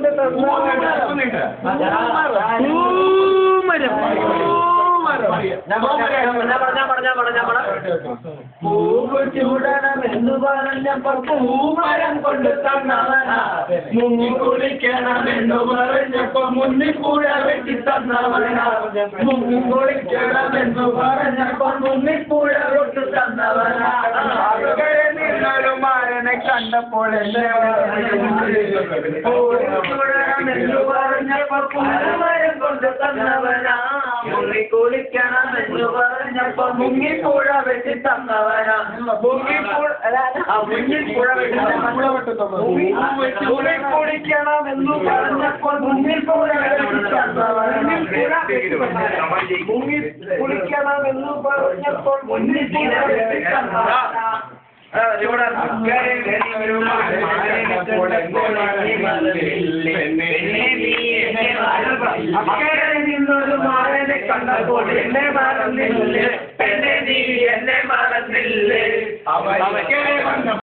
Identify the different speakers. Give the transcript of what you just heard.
Speaker 1: കൊണ്ട് പൂവ് ചൂടണമെന്നു പറഞ്ഞപ്പോൾ പൂമരം കൊണ്ട് തന്നവനാ മുങ്ങി കുളിക്കണമെന്നു പറഞ്ഞപ്പോൾ മുന്നിപ്പുഴ വെട്ടി തന്നവനാ മുങ്ങി കുളിക്കണമെന്നു പറഞ്ഞപ്പോൾ മുന്നിപ്പുഴ വെട്ടി തന്നവനാ നിന്നൊരു മാരനെ കണ്ടപ്പോൾ എന്നെ ചൂടണമെന്നു പറഞ്ഞപ്പോൾ പൂമരം കൊണ്ട് തന്നവനാ മുങ്ങി കുളിക്കണമെന്നു പറഞ്ഞപ്പോൾ മുങ്ങിപ്പുഴ വെട്ടി തന്നവനാ മുങ്ങിപ്പുഴ വെട്ടി കുളിക്കണമെന്നു പറഞ്ഞപ്പോൾ മുങ്ങിപ്പുഴ വെട്ടി തന്നവനാ കുളിക്കണമെന്നു പറഞ്ഞപ്പോൾ മുന്നിപ്പുഴ വെട്ടി തന്നവനാ നിന്നൊരു മാരനെ കണ്ടപ്പോൾ എന്നെ മറന്നില്ലേ പെണ്ണെ നീ എന്നെ മറന്നില്ലേ